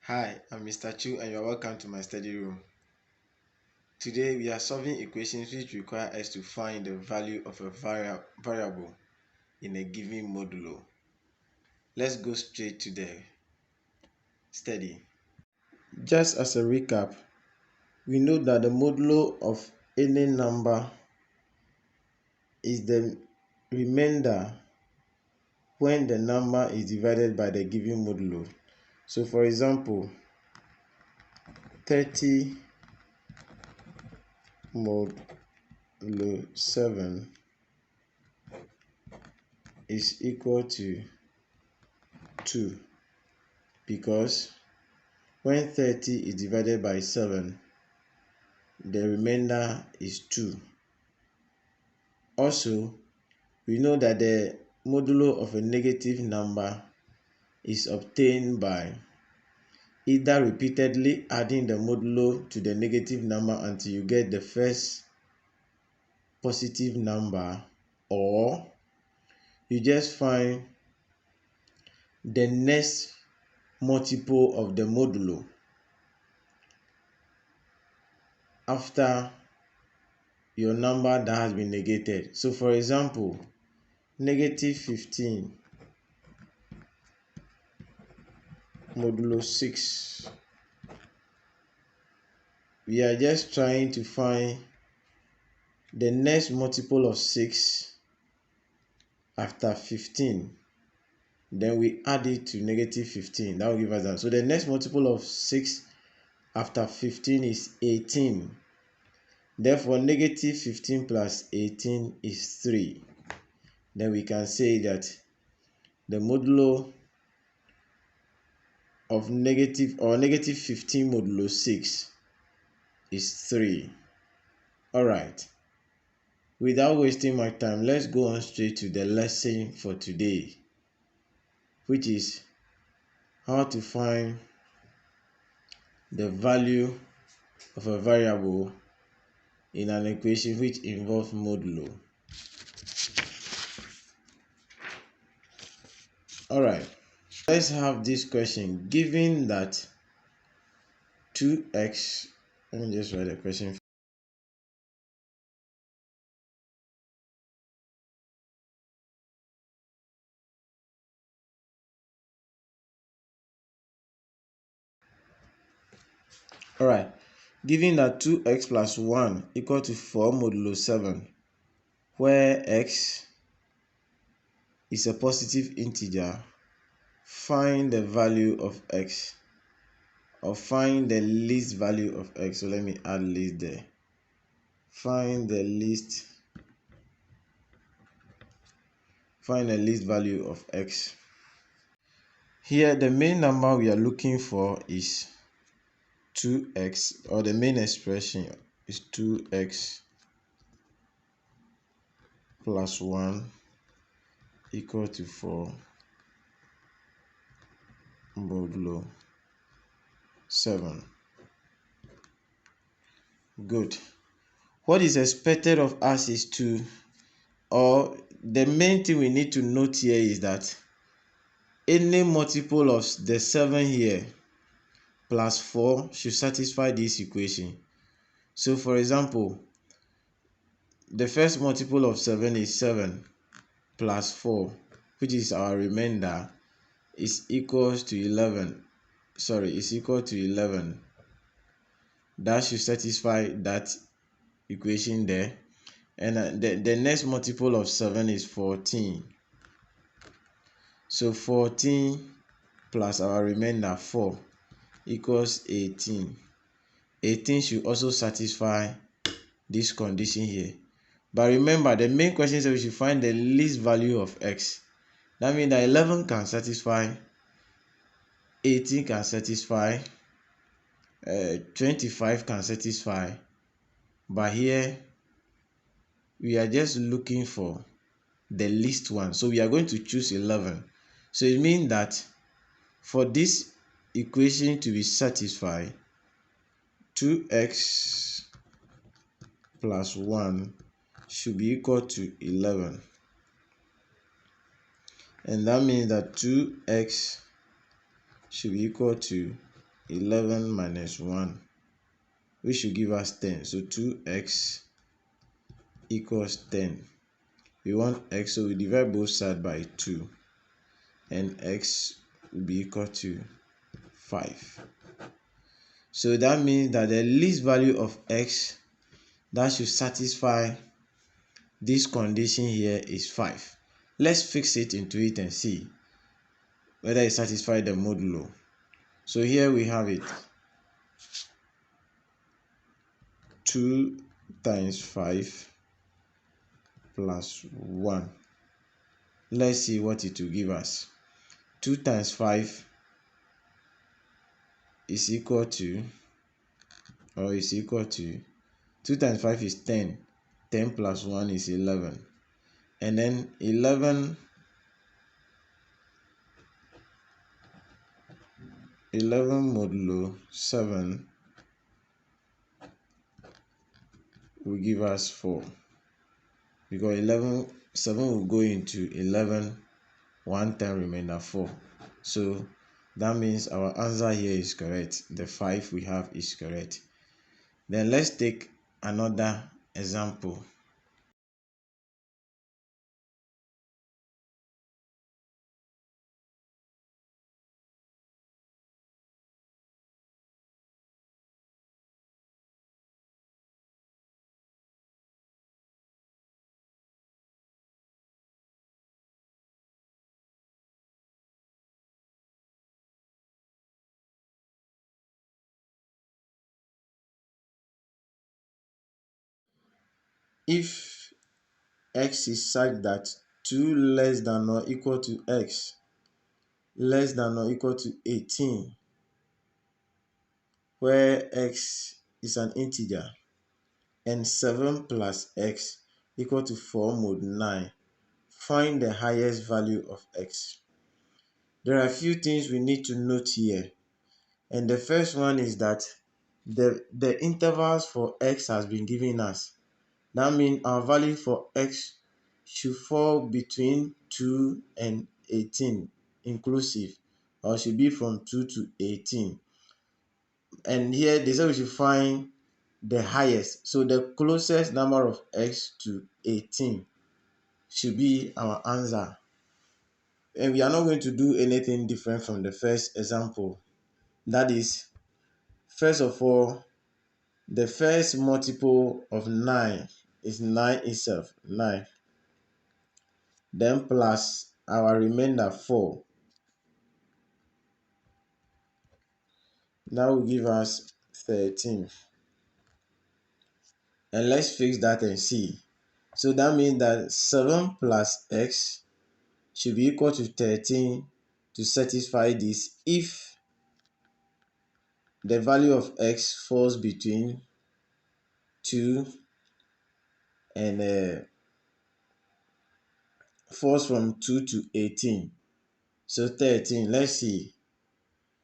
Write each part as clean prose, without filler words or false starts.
Hi, I'm Mr. Chu and you're welcome to my study room. Today we are solving equations which require us to find the value of a variable in a given modulo. Let's go straight to the study. Just as a recap, we know that the modulo of any number is the remainder when the number is divided by the given modulo. So for example, 30 modulo 7 is equal to 2 because when 30 is divided by 7, the remainder is 2. Also, we know that the modulo of a negative number is obtained by either repeatedly adding the modulo to the negative number until you get the first positive number, or you just find the next multiple of the modulo after your number that has been negated. So for example, negative 15 modulo 6. We are just trying to find the next multiple of 6 after 15. Then we add it to negative 15. That will give us that. So the next multiple of 6 after 15 is 18. Therefore, negative 15 plus 18 is 3. Then we can say that the modulo of negative 15 modulo 6 is 3. Alright. Without wasting my time, let's go on straight to the lesson for today, which is how to find the value of a variable in an equation which involves modulo. Alright, let's have this question. Given that 2x, let me just write the question. Alright, given that 2x plus 1 equal to 4 modulo 7, where x is a positive integer, find the value of x, or find the least value of x. So let me add least there. Find the least value of x. Here the main number we are looking for is 2x, or the main expression is 2x plus 1 equal to 4 modulo 7. Good. What is expected of us is to, or the main thing we need to note here is that any multiple of the 7 here plus 4 should satisfy this equation. So for example, the first multiple of 7 is 7 plus 4, which is our remainder, is equals to 11. Is equal to 11. That should satisfy that equation there. And the next multiple of 7 is 14. So 14 plus our remainder 4 equals 18. 18 should also satisfy this condition here. But remember, the main question is that we should find the least value of x. That means that 11 can satisfy, 18 can satisfy, 25 can satisfy. But here, we are just looking for the least one. So we are going to choose 11. So it means that for this equation to be satisfied, 2x plus 1 should be equal to 11. And that means that 2x should be equal to 11 minus 1, which should give us 10. So 2x equals 10. We want x, so we divide both sides by 2, and x will be equal to 5. So that means that the least value of x that should satisfy this condition here is 5. Let's fix it into it and see whether it satisfies the modulo. So here we have it. 2 times 5 plus 1. Let's see what it will give us. 2 times 5 is equal to, 2 times 5 is 10. 10 plus 1 is 11. And then 11 modulo 7 will give us 4. Because 7 will go into 11, 1 time remainder 4. So that means our answer here is correct. The 5 we have is correct. Then let's take another example. If x is such that 2 less than or equal to x less than or equal to 18, where x is an integer, and 7 plus x equal to 4 mod 9, find the highest value of x. There are a few things we need to note here. And the first one is that the intervals for x has been given us. That means our value for x should fall between 2 and 18 inclusive, or should be from 2 to 18. And here they say we should find the highest. So the closest number of x to 18 should be our answer. And we are not going to do anything different from the first example. That is, first of all, the first multiple of 9 is 9 itself, 9. Then plus our remainder 4. That will give us 13. And let's fix that and see. So that means that 7 plus x should be equal to 13 to satisfy this if the value of x falls between 2 and falls from 2 to 18. So 13, let's see.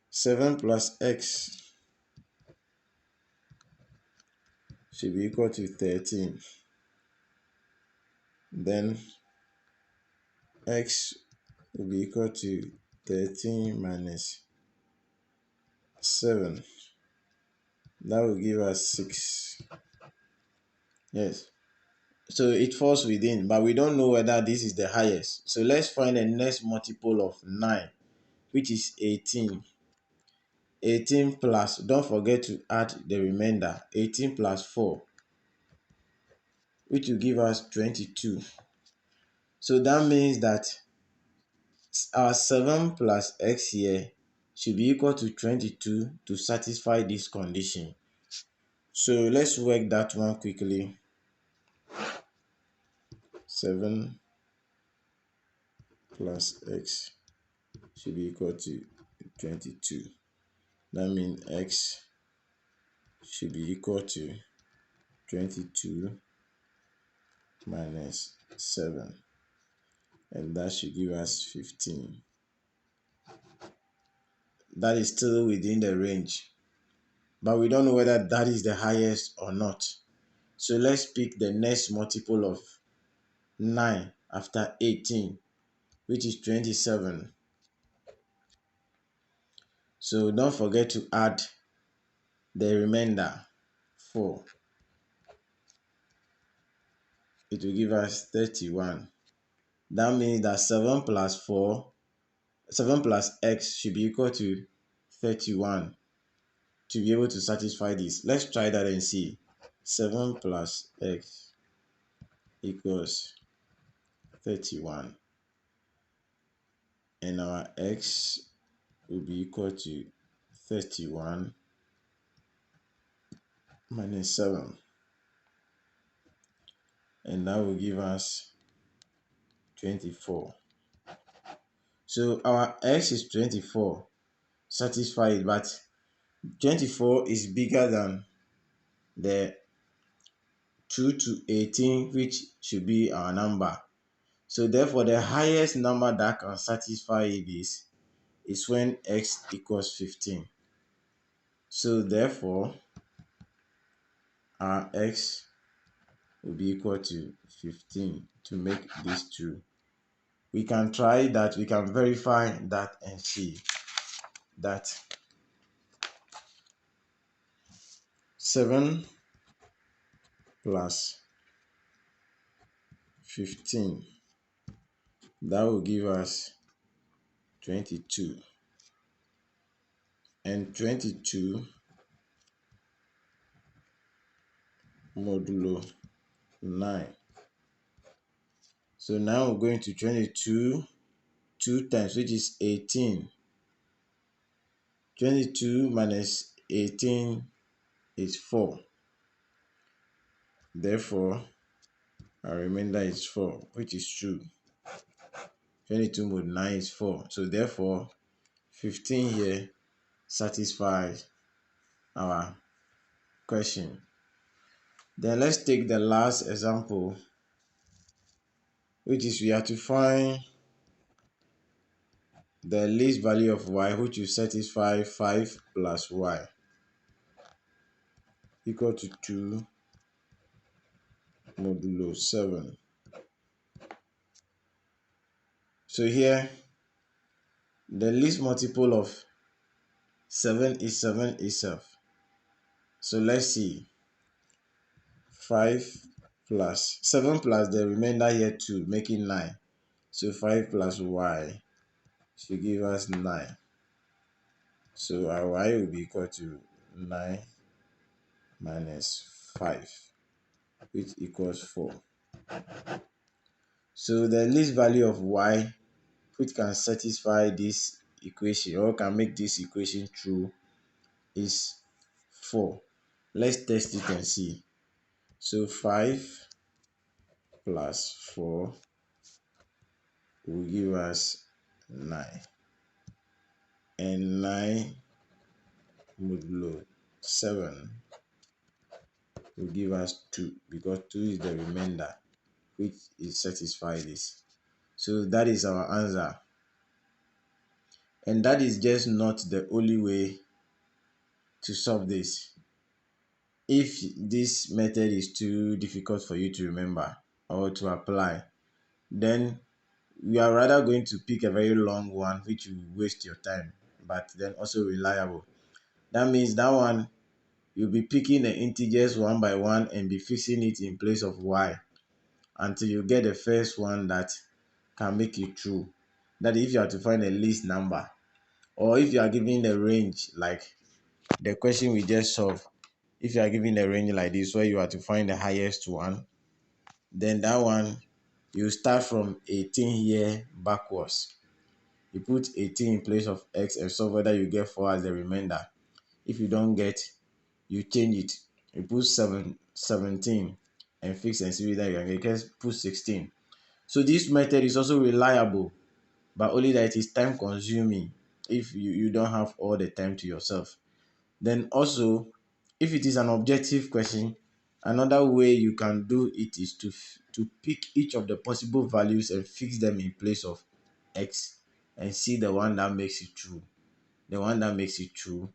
7 plus x should be equal to 13. Then x will be equal to 13 minus 7. That will give us 6. Yes. So it falls within, but we don't know whether this is the highest. So let's find the next multiple of 9, which is 18. 18 plus, don't forget to add the remainder, 18 plus 4, which will give us 22. So that means that our 7 plus x here should be equal to 22 to satisfy this condition. So let's work that one quickly. 7 plus x should be equal to 22. That means x should be equal to 22 minus 7. And that should give us 15. That is still within the range, but we don't know whether that is the highest or not. So let's pick the next multiple of 9 after 18, which is 27. So don't forget to add the remainder 4. It will give us 31. That means that 7 plus x should be equal to 31 to be able to satisfy this. Let's try that and see. 7 plus x equals 31. And our x will be equal to 31 minus 7. And that will give us 24. So our x is 24. Satisfy it, but 24 is bigger than the 2 to 18, which should be our number. So therefore, the highest number that can satisfy this is when x equals 15. So therefore, our x will be equal to 15 to make this true. We can try that, we can verify that and see that 7 plus 15, that will give us 22. And 22 modulo 9. So now we're going to 22 2 times, which is 18. 22 minus 18 is 4. Therefore, our remainder is 4, which is true. 22 mod 9 is 4. So therefore, 15 here satisfies our question. Then let's take the last example, which is we have to find the least value of y, which will satisfy 5 plus y equal to 2 modulo 7. So here, the least multiple of 7 is 7 itself. So let's see. 5 plus 7 plus the remainder here 2, making 9. So 5 plus y should give us 9. So our y will be equal to 9 minus 5, which equals 4. So the least value of y which can satisfy this equation or can make this equation true is 4. Let's test it and see. So 5 plus 4 will give us 9. And 9 modulo 7 will give us 2, because 2 is the remainder which is satisfy this. So that is our answer. And that is just not the only way to solve this. If this method is too difficult for you to remember or to apply, then we are rather going to pick a very long one which will waste your time, but then also reliable. That means that one, you'll be picking the integers one by one and be fixing it in place of y until you get the first one that can make it true. That if you are to find the least number, or if you are given the range like the question we just solved, if you are given a range like this where you are to find the highest one, then that one, you start from 18 here backwards. You put 18 in place of x and solve whether you get 4 as the remainder. If you don't get, you change it. You put 17 and fix and see whether you can get. Just put 16. So this method is also reliable, but only that it is time consuming if you don't have all the time to yourself. Then also, if it is an objective question, another way you can do it is to pick each of the possible values and fix them in place of x and see the one that makes it true. The one that makes it true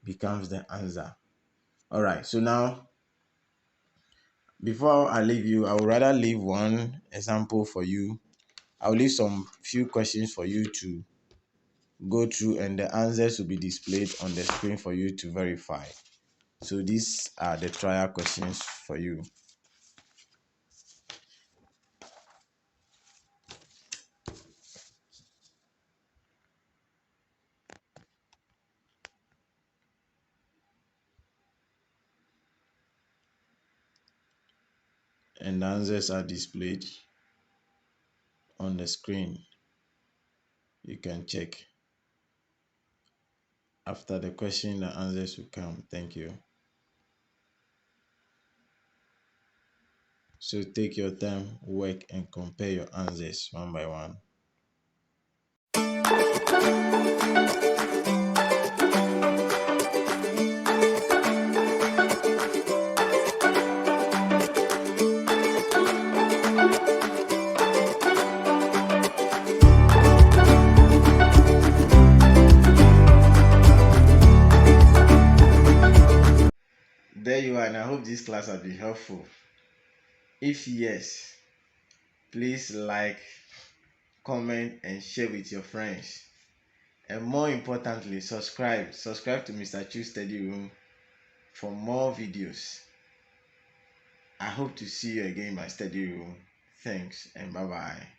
becomes the answer. All right, so now before I leave you, I would rather leave one example for you. I'll leave some few questions for you to go through, and the answers will be displayed on the screen for you to verify. So these are the trial questions for you. And the answers are displayed on the screen. You can check. After the question, the answers will come. Thank you. So take your time, work, and compare your answers one by one. There you are, and I hope this class has been helpful. If yes, please like, comment, and share with your friends. And more importantly, subscribe to Mr. Chu Study Room for more videos. I hope to see you again in my study room. Thanks, and bye bye.